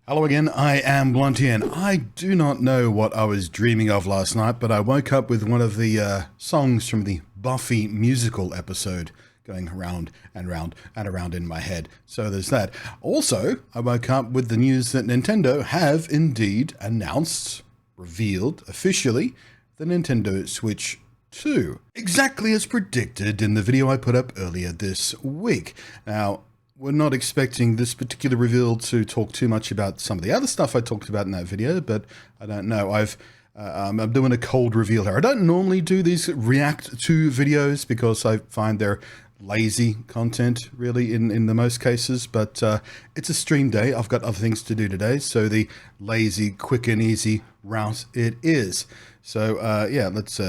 Hello again, I am Blunty, and I do not know what I was dreaming of last night, but I woke up with one of the songs from the Buffy musical episode going round and round and around in my head. So there's that. Also, I woke up with the news that Nintendo have indeed announced, revealed officially, the Nintendo Switch 2. Exactly as predicted in the video I put up earlier this week. Now, we're not expecting this particular reveal to talk too much about some of the other stuff I talked about in that video, but I don't know. I'm doing a cold reveal here. I don't normally do these react to videos because I find they're lazy content, really, in the most cases, but it's a stream day. I've got other things to do today, so the lazy, quick and easy route it is. So, yeah, let's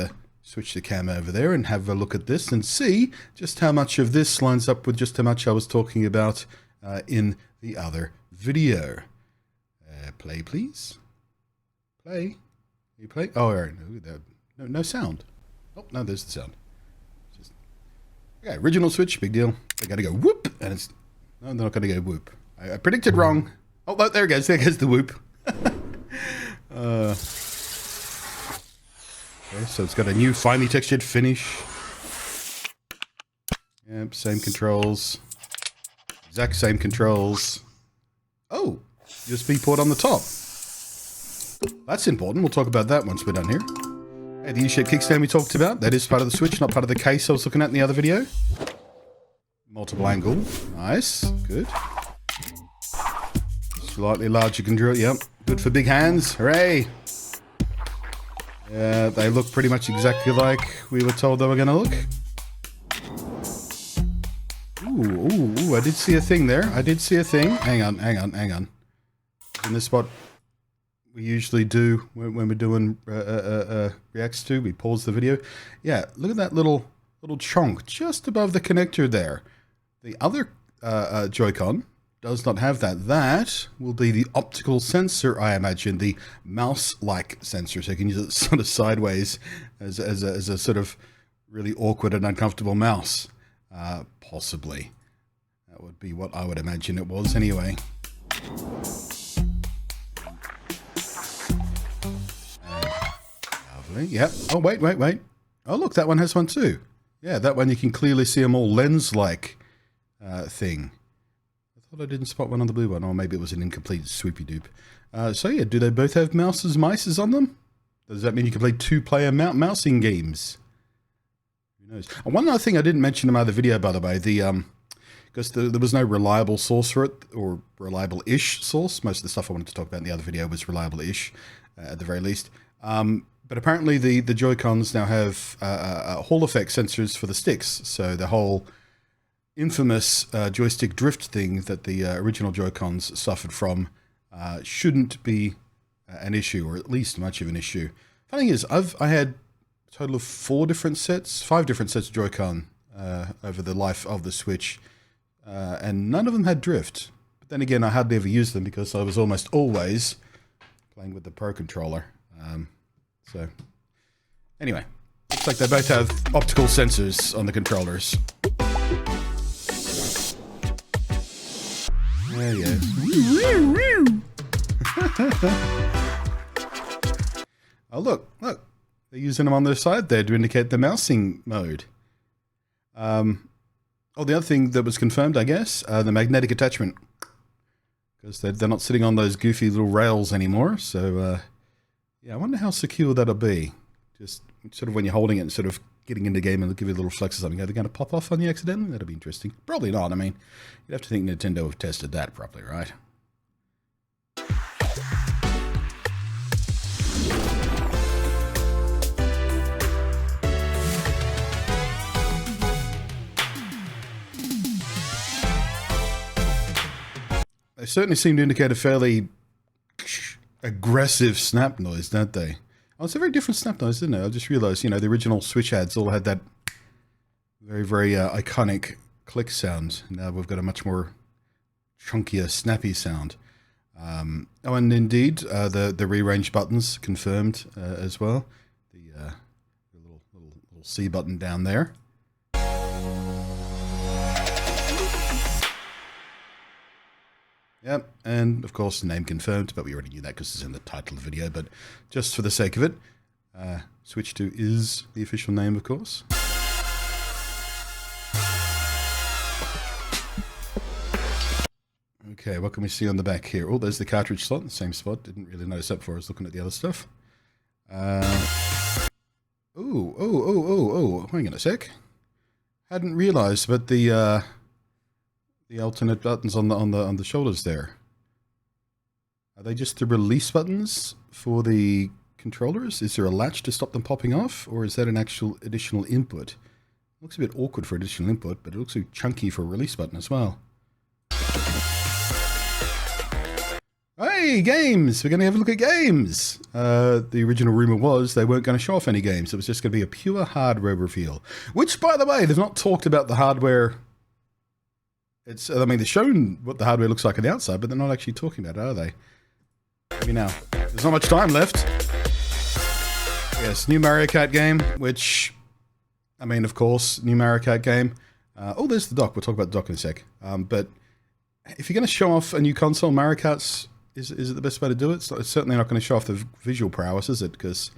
switch the camera over there and have a look at this and see just how much of this lines up with just how much I was talking about in the other video. Play, please. Play. You play? Oh, all right. No sound. Oh, no, there's the sound. Okay, original Switch, big deal. They gotta go whoop, and it's... No, they're not gonna go whoop. I predicted wrong. Oh, no, there it goes. There goes the whoop. Okay, so it's got a new finely textured finish. Yep, same controls. Exact same controls. Oh, USB port on the top. That's important. We'll talk about that once we're done here. Hey, the U-shaped kickstand we talked about. That is part of the Switch, not part of the case I was looking at in the other video. Multiple angle. Nice. Good. Slightly larger control. Yep. Good for big hands. Hooray. Yeah, they look pretty much exactly like we were told they were going to look. Ooh, I did see a thing there. I did see a thing. Hang on. In this spot we usually do when we're doing reacts to, we pause the video. Yeah, look at that little chunk just above the connector there. The other Joy-Con does not have that. That will be the optical sensor, I imagine, the mouse-like sensor, so you can use it sort of sideways as a sort of really awkward and uncomfortable mouse. Possibly. That would be what I would imagine it was anyway. Lovely. Yep. Oh, wait. Oh, look, that one has one too. Yeah, that one you can clearly see a more lens-like thing. I thought I didn't spot one on the blue one, or maybe it was an incomplete swoopy doop. So yeah, do they both have mices on them? Does that mean you can play two-player mousing games? Who knows? And one other thing I didn't mention in my other video, by the way, because there was no reliable source for it, or reliable-ish source. Most of the stuff I wanted to talk about in the other video was reliable-ish, at the very least. But apparently the Joy-Cons now have Hall effect sensors for the sticks, so the whole infamous joystick drift thing that the original Joy-Cons suffered from shouldn't be an issue, or at least much of an issue. Funny is, I had a total of 5 different sets of Joy-Con over the life of the Switch, and none of them had drift. But then again, I hardly ever used them because I was almost always playing with the Pro Controller. So, anyway, looks like they both have optical sensors on the controllers. There you go. Oh, look. They're using them on their side there to indicate the mousing mode. Oh, the other thing that was confirmed, I guess, the magnetic attachment. Because they're not sitting on those goofy little rails anymore, so... yeah, I wonder how secure that'll be. Just sort of when you're holding it and sort of getting into the game and it'll give you a little flex or something. Are they going to pop off on you accidentally? That'll be interesting. Probably not. I mean, you'd have to think Nintendo have tested that properly, right? They certainly seem to indicate a fairly aggressive snap noise, don't they? Oh, it's a very different snap noise, isn't it? I just realized, the original Switch ads all had that very, very iconic click sound. Now we've got a much more chunkier, snappy sound. Oh, and indeed, the rearrange buttons confirmed as well. The little C button down there. Yep, and of course, name confirmed, but we already knew that because it's in the title of the video. But just for the sake of it, Switch 2 is the official name, of course. Okay, what can we see on the back here? Oh, there's the cartridge slot, the same spot. Didn't really notice that before I was looking at the other stuff. Hang on a sec. Hadn't realised, but the alternate buttons on the shoulders there. Are they just the release buttons for the controllers? Is there a latch to stop them popping off, or is that an actual additional input? Looks a bit awkward for additional input, but it looks so chunky for a release button as well. Hey, games! We're going to have a look at games! The original rumour was they weren't going to show off any games. It was just going to be a pure hardware reveal. Which, by the way, they've not talked about the hardware. I mean, they've shown what the hardware looks like on the outside, but they're not actually talking about it, are they? Maybe now. There's not much time left. Yes, new Mario Kart game, which, I mean, of course, new Mario Kart game. Oh, there's the dock. We'll talk about the dock in a sec. But if you're going to show off a new console, Mario Kart's, is it the best way to do it? It's certainly not going to show off the visual prowess, is it? Because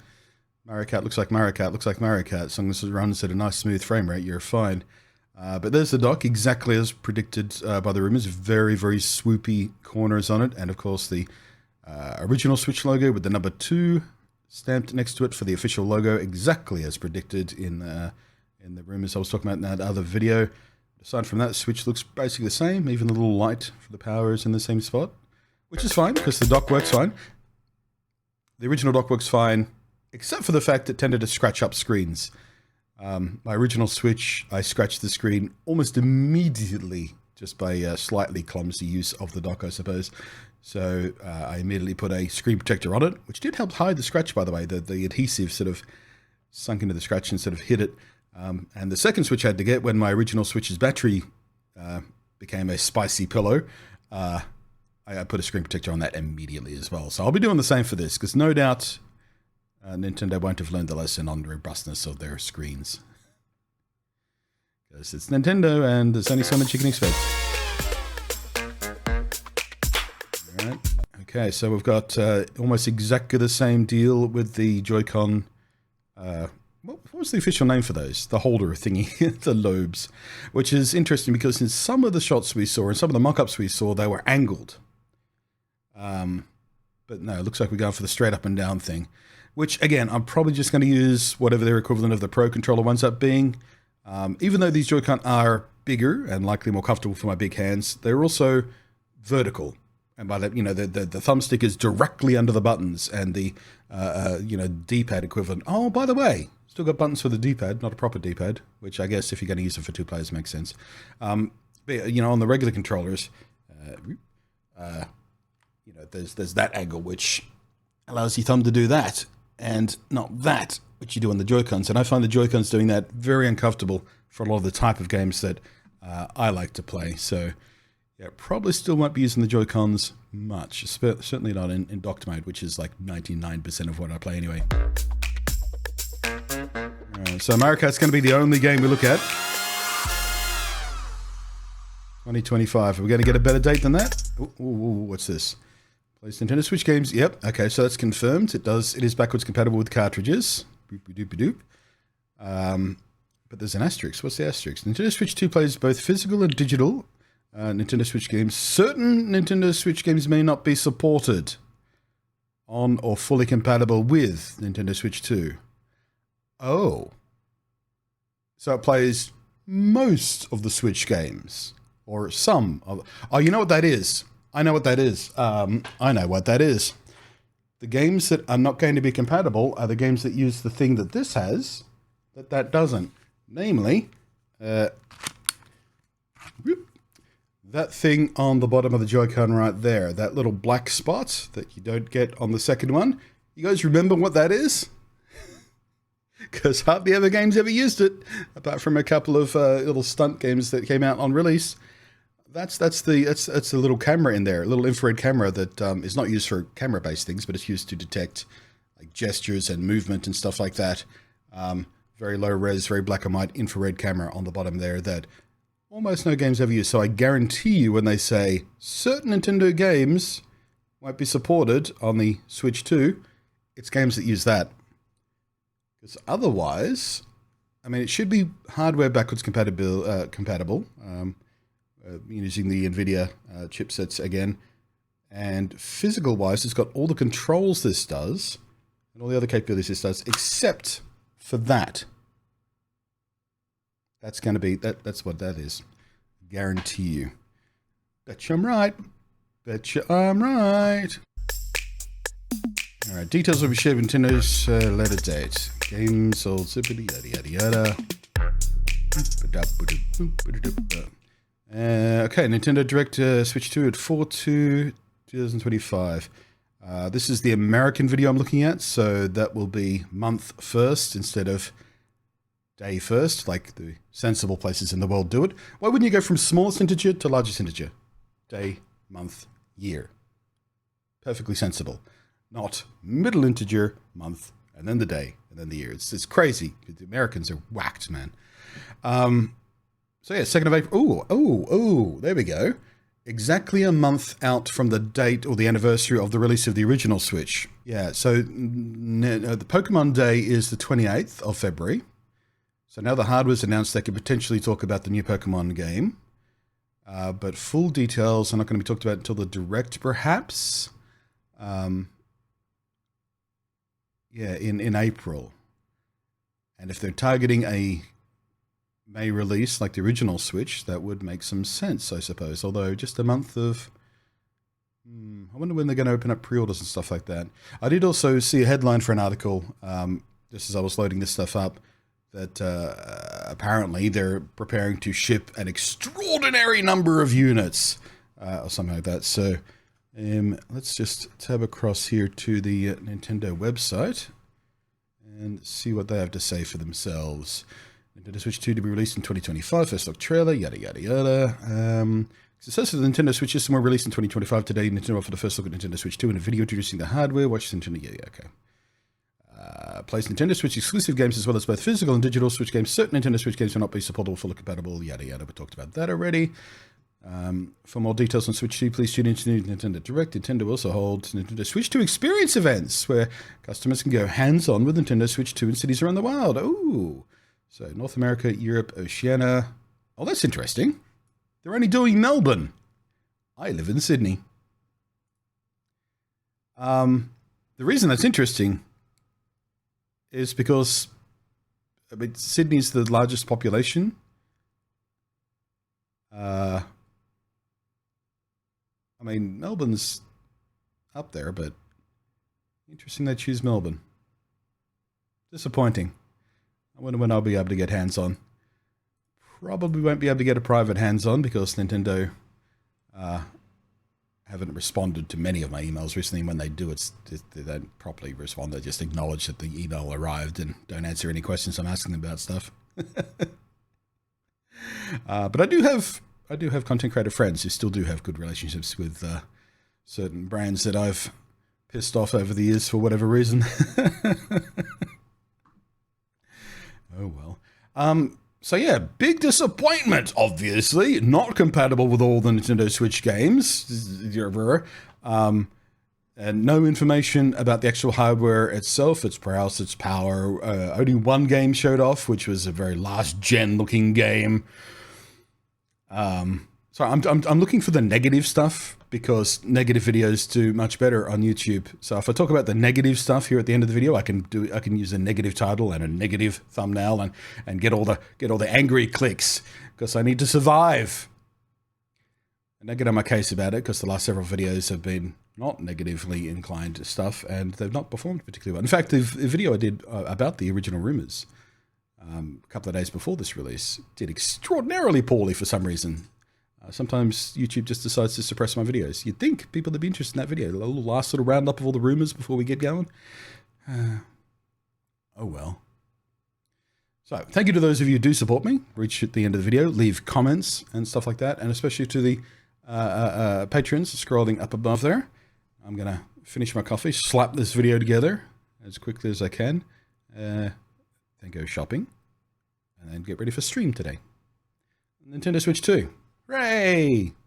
Mario Kart looks like Mario Kart, looks like Mario Kart. As long as it runs at a nice smooth frame rate, you're fine. But there's the dock, exactly as predicted by the rumors. Very, very swoopy corners on it. And of course, the original Switch logo with the number 2 stamped next to it for the official logo, exactly as predicted in the rumors I was talking about in that other video. Aside from that, Switch looks basically the same. Even the little light for the power is in the same spot, which is fine because the dock works fine. The original dock works fine, except for the fact it tended to scratch up screens. My original Switch, I scratched the screen almost immediately just by slightly clumsy use of the dock, I suppose. So I immediately put a screen protector on it, which did help hide the scratch, by the way. The adhesive sort of sunk into the scratch and sort of hid it. And the second Switch I had to get when my original Switch's battery became a spicy pillow, I put a screen protector on that immediately as well. So I'll be doing the same for this, because no doubt Nintendo won't have learned the lesson on the robustness of their screens. Because it's Nintendo, and there's only so much you can expect. Alright, okay, so we've got almost exactly the same deal with the Joy-Con. What was the official name for those? The holder thingy, the lobes. Which is interesting because in some of the shots we saw, and some of the mock-ups we saw, they were angled. But no, it looks like we're going for the straight up and down thing. Which, again, I'm probably just going to use whatever their equivalent of the Pro Controller winds up being. Even though these Joy-Con are bigger and likely more comfortable for my big hands, they're also vertical. And by that, the thumbstick is directly under the buttons, and the, D-pad equivalent. Oh, by the way, still got buttons for the D-pad, not a proper D-pad, which I guess if you're going to use it for 2 players makes sense. But, on the regular controllers, there's that angle which allows your thumb to do that, and not that, which you do on the Joy-Cons. And I find the Joy-Cons doing that very uncomfortable for a lot of the type of games that I like to play. So, yeah, probably still won't be using the Joy-Cons much. Certainly not in docked mode, which is like 99% of what I play anyway. So Mario Kart's going to be the only game we look at. 2025. Are we going to get a better date than that? Ooh, what's this? Plays Nintendo Switch games. Yep. Okay, so that's confirmed. It is backwards compatible with cartridges. Boop-a-doop-a-doop. But there's an asterisk. What's the asterisk? Nintendo Switch 2 plays both physical and digital Nintendo Switch games. Certain Nintendo Switch games may not be supported on or fully compatible with Nintendo Switch 2. Oh. So it plays most of the Switch games. Or some of... Oh, you know what that is? I know what that is. I know what that is. The games that are not going to be compatible are the games that use the thing that this has, that doesn't. Namely, that thing on the bottom of the Joy-Con right there. That little black spot that you don't get on the second one. You guys remember what that is? Because hardly ever games ever used it, apart from a couple of little stunt games that came out on release. That's the little camera in there, a little infrared camera that is not used for camera-based things, but it's used to detect like gestures and movement and stuff like that. Very low res, very black and white infrared camera on the bottom there that almost no games ever used. So I guarantee you when they say certain Nintendo games won't be supported on the Switch 2, it's games that use that. Because otherwise, I mean, it should be hardware backwards compatible, using the NVIDIA chipsets again. And physical-wise, it's got all the controls this does, and all the other capabilities this does, except for that. That's going to be, that's what that is. Guarantee you. Betcha I'm right. Betcha I'm right. Alright, details will be shared with Nintendo's later date. Games sold, zippity, yada yada yada. Okay, Nintendo Direct Switch 2 at 4/2/2025. This is the American video I'm looking at, so that will be month first instead of day first, like the sensible places in the world do it. Why wouldn't you go from smallest integer to largest integer? Day, month, year. Perfectly sensible. Not middle integer, month, and then the day, and then the year. It's crazy. The Americans are whacked, man. So yeah, 2nd of April. Oh, there we go. Exactly a month out from the date or the anniversary of the release of the original Switch. Yeah, so the Pokemon Day is the 28th of February. So now the hardware's announced they could potentially talk about the new Pokemon game. But full details are not going to be talked about until the Direct, perhaps. In April. And if they're targeting a May release like the original Switch, that would make some sense, I suppose. Although just a month of... I wonder when they're going to open up pre-orders and stuff like that. I did also see a headline for an article, just as I was loading this stuff up, that apparently they're preparing to ship an extraordinary number of units, or something like that. So let's just tab across here to the Nintendo website and see what they have to say for themselves. Nintendo Switch 2 to be released in 2025, first look trailer, yada yada yada. Successor to the Nintendo Switch system were released in 2025. Today, Nintendo offered the first look at Nintendo Switch 2 in a video introducing the hardware. Watch Nintendo, yeah, okay. Plays Nintendo Switch exclusive games as well as both physical and digital Switch games. Certain Nintendo Switch games will not be supportable, fully compatible, yada yada. We talked about that already. For more details on Switch 2, please tune into Nintendo Direct. Nintendo also holds Nintendo Switch 2 experience events where customers can go hands-on with Nintendo Switch 2 in cities around the world. Ooh. So North America, Europe, Oceania. Oh, that's interesting. They're only doing Melbourne. I live in Sydney. The reason that's interesting is because Sydney's the largest population. Melbourne's up there, but interesting they choose Melbourne. Disappointing. I wonder when I'll be able to get hands-on. Probably won't be able to get a private hands-on because Nintendo haven't responded to many of my emails recently. When they do, they don't properly respond. They just acknowledge that the email arrived and don't answer any questions I'm asking them about stuff. But I do have content creator friends who still do have good relationships with certain brands that I've pissed off over the years for whatever reason. Oh, well. So yeah, big disappointment, obviously. Not compatible with all the Nintendo Switch games. And no information about the actual hardware itself, its price, its power. Only one game showed off, which was a very last-gen looking game. So I'm looking for the negative stuff because negative videos do much better on YouTube. So if I talk about the negative stuff here at the end of the video, I can use a negative title and a negative thumbnail and get all the angry clicks because I need to survive. And I get on my case about it because the last several videos have been not negatively inclined stuff and they've not performed particularly well. In fact, the video I did about the original rumors a couple of days before this release did extraordinarily poorly for some reason. Sometimes YouTube just decides to suppress my videos. You'd think people would be interested in that video. A little last little roundup of all the rumors before we get going. Oh well. So thank you to those of you who do support me. Reach at the end of the video, leave comments and stuff like that, and especially to the patrons scrolling up above there. I'm gonna finish my coffee, slap this video together as quickly as I can, then go shopping, and then get ready for stream today. Nintendo Switch 2. Hooray!